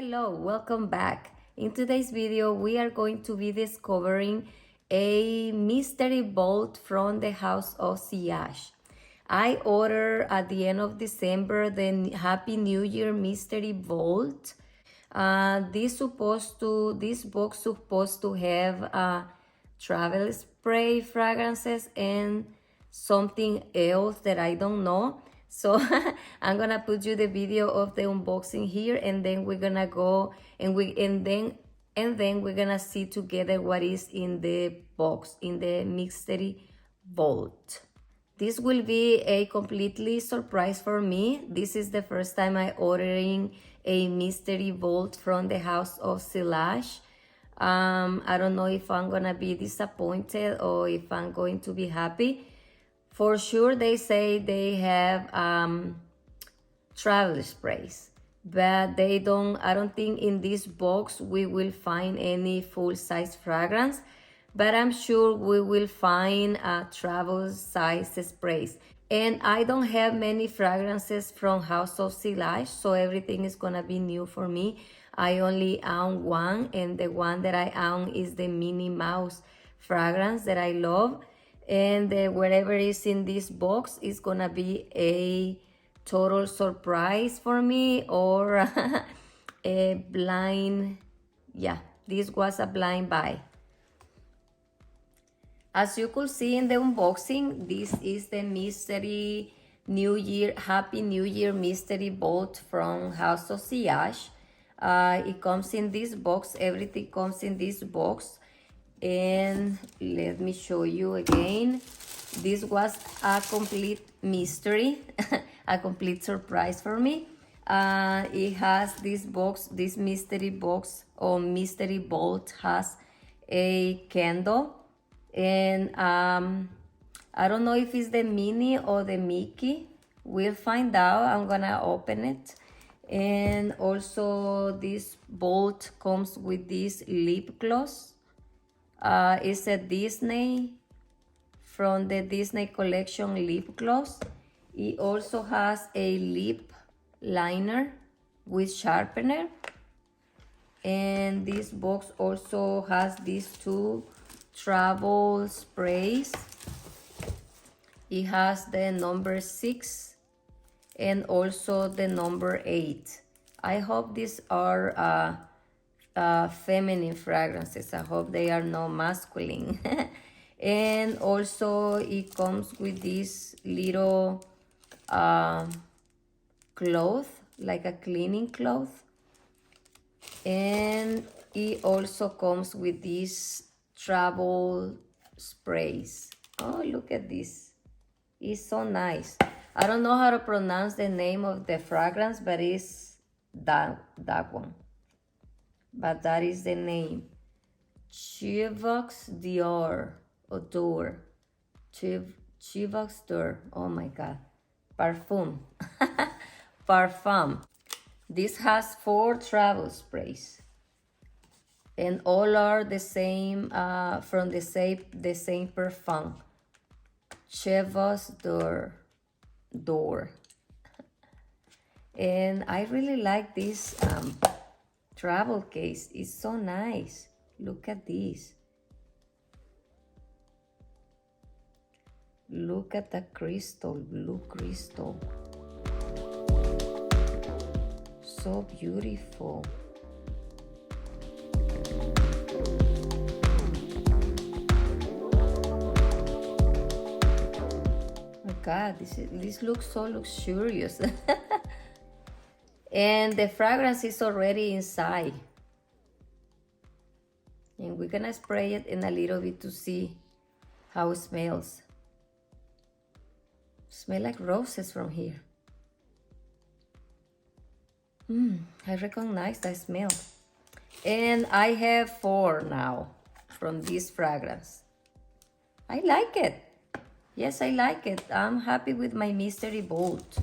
Hello, welcome back. In today's video, we are going to be discovering a mystery bolt from the House of Sillage. I ordered at the end of December the Happy New Year mystery bolt. This box supposed to have travel spray fragrances and something else that I don't know. So I'm gonna put you the video of the unboxing here, and then we're gonna go and then we're gonna see together what is in the box, in the mystery vault. This will be a completely surprise for me. This is the first time I ordering a mystery vault from the House of Sillage. I don't know if I'm gonna be disappointed or if I'm going to be happy. For sure, they say they have travel sprays, but I don't think in this box we will find any full-size fragrance, but I'm sure we will find travel size sprays. And I don't have many fragrances from House of Sillage, so everything is gonna be new for me. I only own one, and the one that I own is the Minnie Mouse fragrance that I love. And whatever is in this box is gonna be a total surprise for me, or a blind, yeah, this was a blind buy. As you could see in the unboxing, this is the mystery Happy New Year mystery bolt from House of Sillage. It comes in this box, everything comes in this box. And let me show you again. This was a complete mystery, a complete surprise for me. It has this box, this mystery box or mystery bolt has a candle. And I don't know if it's the Minnie or the Mickey. We'll find out. I'm gonna open it. And also this bolt comes with this lip gloss. It's a Disney, from the Disney collection lip gloss. It also has a lip liner with sharpener. And this box also has these two travel sprays. It has the number 6 and also the number 8. I hope these are feminine fragrances. I hope they are not masculine. And also it comes with this little cloth, like a cleaning cloth. And it also comes with these travel sprays. Oh, look at this. It's so nice. I don't know how to pronounce the name of the fragrance, but it's that one. But that is the name. Chevaux d'Or. Chevaux d'Or. Oh my God. Parfum. Parfum. This has 4 travel sprays. And all are the same, from the same parfum. Chevaux d'Or. And I really like this travel case. Is so nice. Look at this. Look at the crystal, blue crystal. So beautiful. Oh my God, this looks so luxurious. And the fragrance is already inside. And we're gonna spray it in a little bit to see how it smells. Smell like roses from here. I recognize that smell. And I have 4 now from this fragrance. I like it. Yes, I like it. I'm happy with my mystery bolt.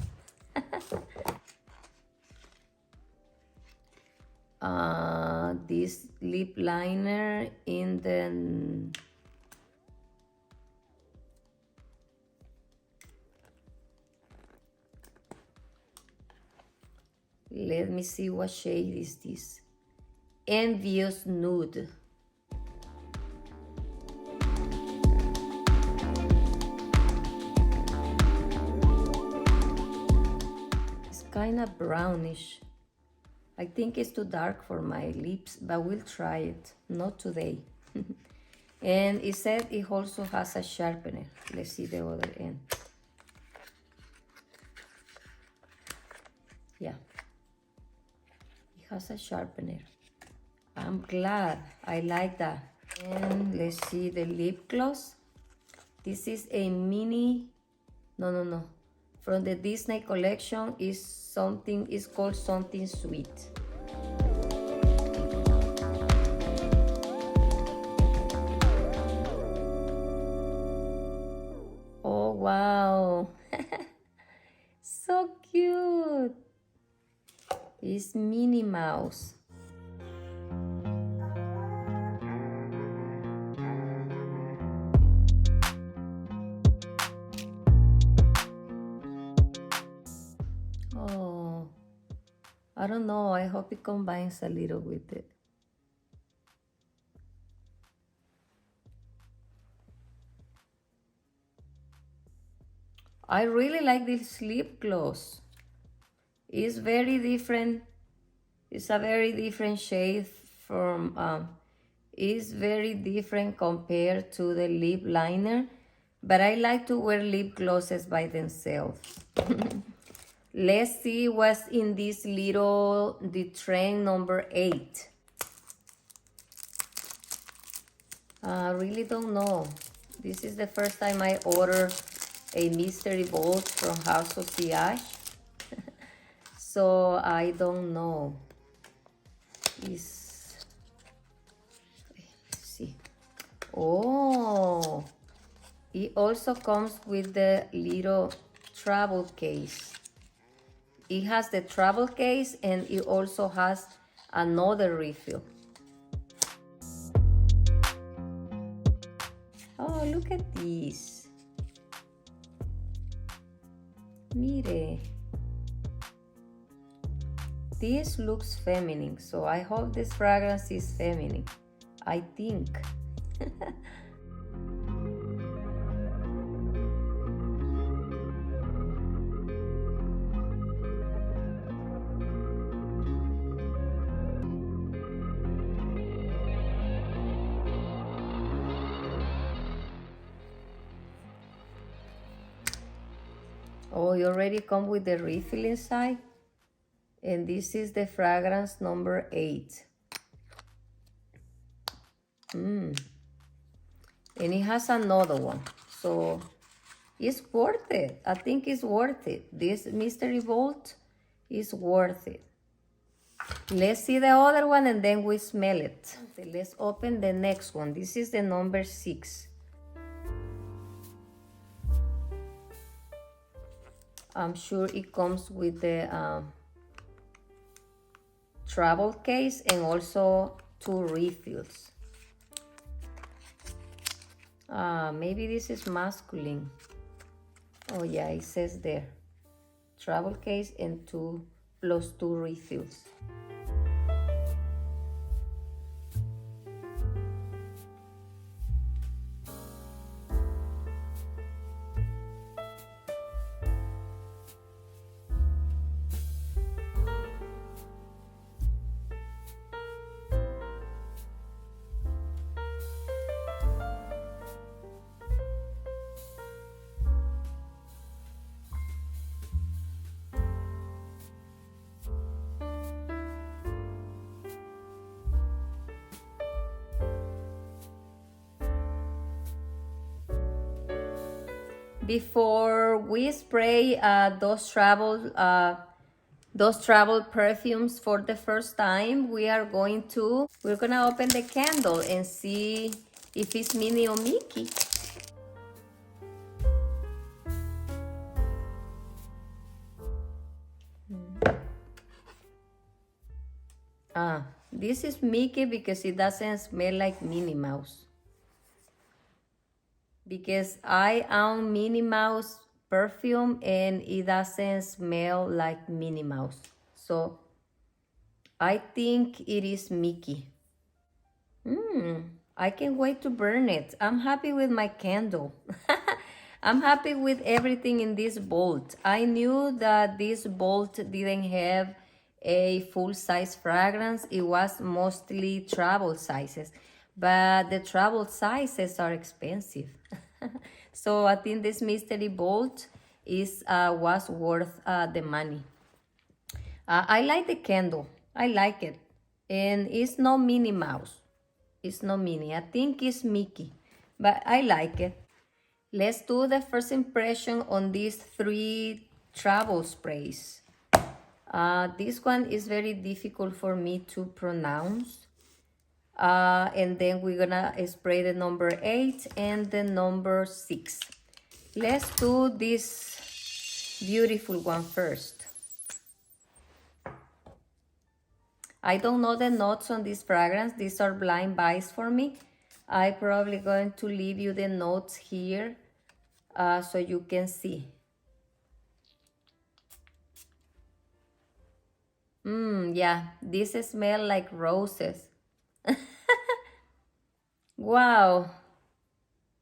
This lip liner in the Let me see what shade is this. Envious Nude. It's kind of brownish. I think it's too dark for my lips, but we'll try it. Not today. And it said it also has a sharpener. Let's see the other end. Yeah. It has a sharpener. I'm glad. I like that. And let's see the lip gloss. This is a mini, no. From the Disney collection is something, it's called Something Sweet. Oh, wow. So cute. It's Minnie Mouse. Oh, I don't know. I hope it combines a little with it. I really like this lip gloss. It's very different. It's a very different shade from, it's very different compared to the lip liner. But I like to wear lip glosses by themselves. Let's see what's in this little, the trend number 8. I really don't know. This is the first time I order a mystery bolt from House of Sillage. So I don't know. Let's see. Oh, it also comes with the little travel case. It has the travel case and it also has another refill. Oh, look at this. Mire. This looks feminine, so I hope this fragrance is feminine. I think. Oh, you already come with the refill inside? And this is the fragrance number 8. And it has another one. So it's worth it. I think it's worth it. This mystery bolt is worth it. Let's see the other one and then we smell it. Okay, let's open the next one. This is the number 6. I'm sure it comes with the travel case and also 2 refills. Maybe this is masculine. Oh yeah, it says there. Travel case and 2 plus 2 refills. Before we spray those travel perfumes for the first time, we're gonna open the candle and see if it's Minnie or Mickey. This is Mickey because it doesn't smell like Minnie Mouse. Because I own Minnie Mouse perfume and it doesn't smell like Minnie Mouse. So I think it is Mickey. I can't wait to burn it. I'm happy with my candle. I'm happy with everything in this bolt. I knew that this bolt didn't have a full-size fragrance. It was mostly travel sizes, but the travel sizes are expensive. So I think this mystery bolt is was worth the money. I like the candle. I like it. And it's no Minnie Mouse. It's no Minnie. I think it's Mickey. But I like it. Let's do the first impression on these three travel sprays. This one is very difficult for me to pronounce. And then we're gonna spray the number 8 and the number 6. Let's do this beautiful one first. I don't know the notes on this fragrance. These are blind buys for me. I'm probably going to leave you the notes here so you can see. Yeah, this smells like roses. Wow.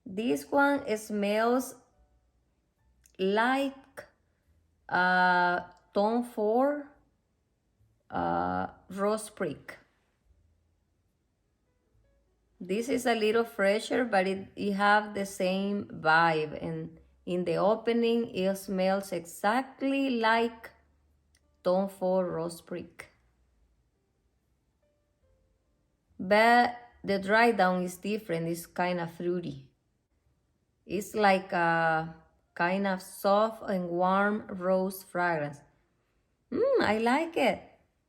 This one smells like Tom Ford Rose Prick. This is a little fresher, but it have the same vibe. And in the opening, it smells exactly like Tom Ford Rose Prick. But the dry down is different. It's kind of fruity. It's like a kind of soft and warm rose fragrance. I like it.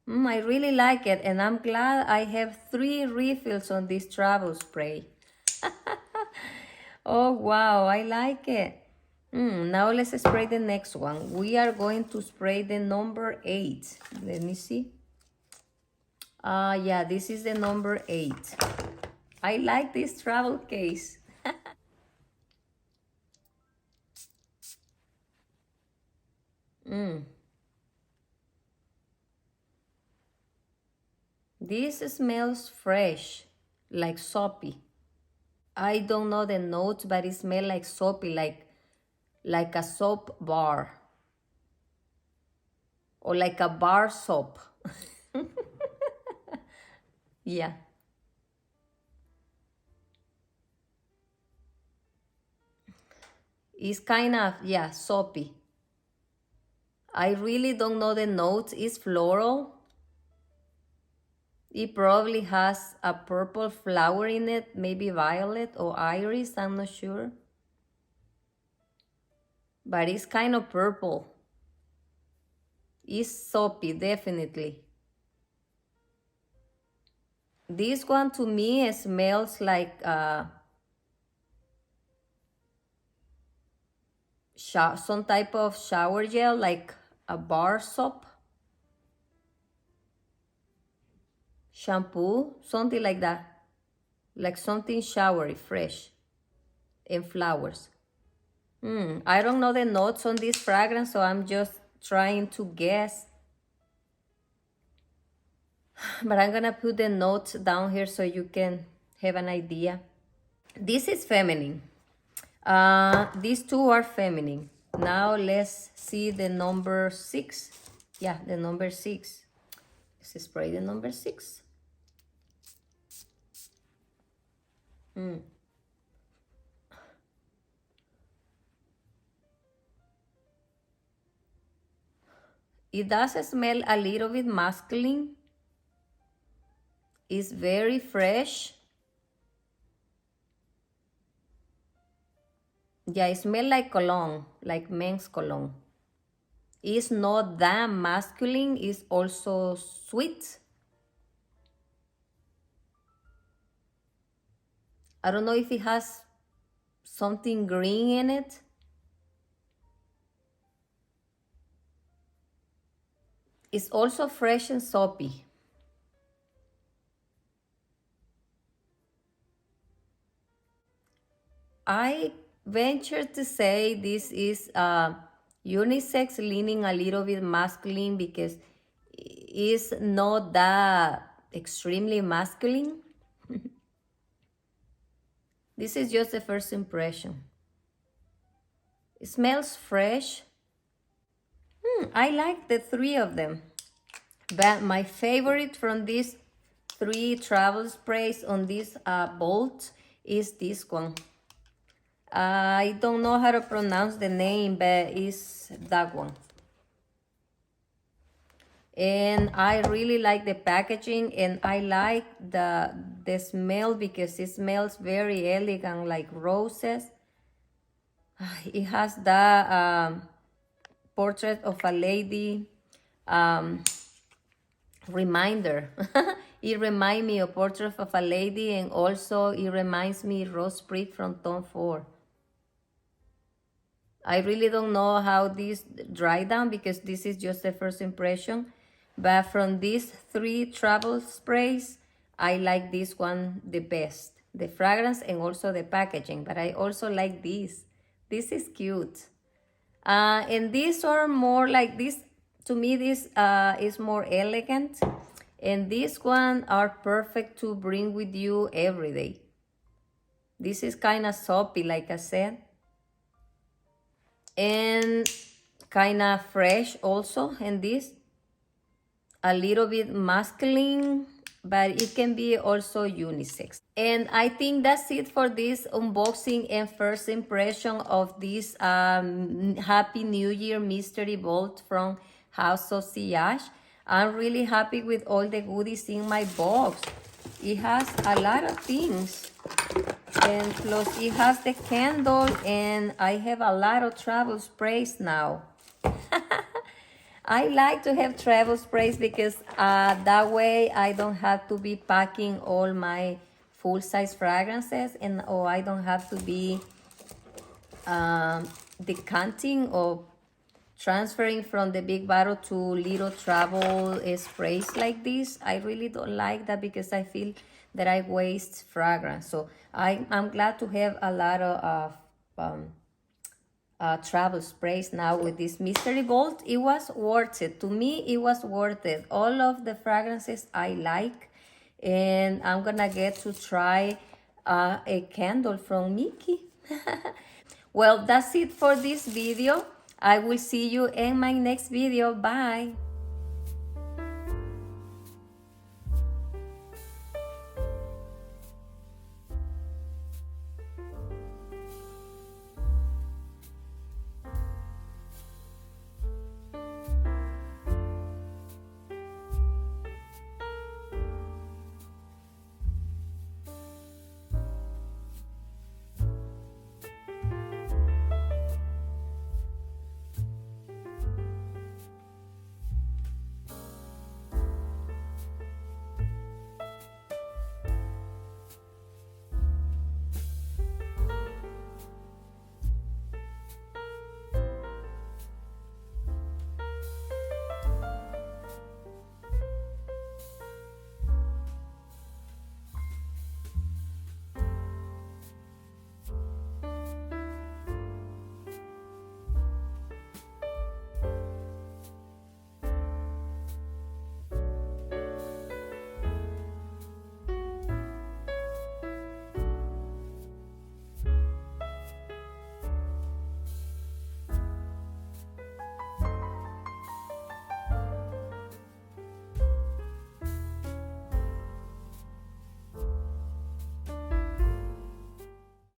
I really like it. And I'm glad I have 3 refills on this travel spray. Oh, wow. I like it. Now let's spray the next one. We are going to spray the number 8. Let me see. Yeah, this is the number 8. I like this travel case. This smells fresh, like soapy. I don't know the notes, but it smells like soapy, like a soap bar. Or like a bar soap. Yeah. It's kind of, yeah, soapy. I really don't know the notes. It's floral. It probably has a purple flower in it, maybe violet or iris, I'm not sure. But it's kind of purple. It's soapy, definitely. This one to me smells like some type of shower gel, like a bar soap. Shampoo, something like that. Like something showery, fresh, and flowers. I don't know the notes on this fragrance, so I'm just trying to guess. But I'm gonna put the notes down here so you can have an idea. This is feminine. These two are feminine. Now let's see the number 6. Yeah, the number 6. Let's spray the number 6. It does smell a little bit masculine. It's very fresh. Yeah, it smells like cologne, like men's cologne. It's not that masculine, it's also sweet. I don't know if it has something green in it. It's also fresh and soapy. I venture to say this is unisex, leaning a little bit masculine because is not that extremely masculine. This is just the first impression. It smells fresh. I like the three of them. But my favorite from these three travel sprays on this bolt is this one. I don't know how to pronounce the name, but it's that one. And I really like the packaging, and I like the smell because it smells very elegant, like roses. It has the portrait of a lady reminder. It reminds me of portrait of a lady, and also it reminds me Rose Sprig from Tom Ford. I really don't know how this dry down because this is just the first impression. But from these three travel sprays, I like this one the best. The fragrance and also the packaging. But I also like this. This is cute. And these are more like this. To me, this is more elegant. And these one are perfect to bring with you every day. This is kind of soapy, like I said. And kind of fresh also. And this a little bit masculine, but it can be also unisex. And I think that's it for this unboxing and first impression of this Happy New Year mystery bolt from House of Sillage. I'm really happy with all the goodies in my box. It has a lot of things. And plus it has the candle, and I have a lot of travel sprays now. I like to have travel sprays because that way I don't have to be packing all my full-size fragrances, and I don't have to be decanting or transferring from the big bottle to little travel sprays like this. I really don't like that because I feel that I waste fragrance. So I'm glad to have a lot of travel sprays now with this mystery bolt. It was worth it. To me, it was worth it. All of the fragrances I like, and I'm gonna get to try a candle from Mickey. Well, that's it for this video. I will see you in my next video. Bye.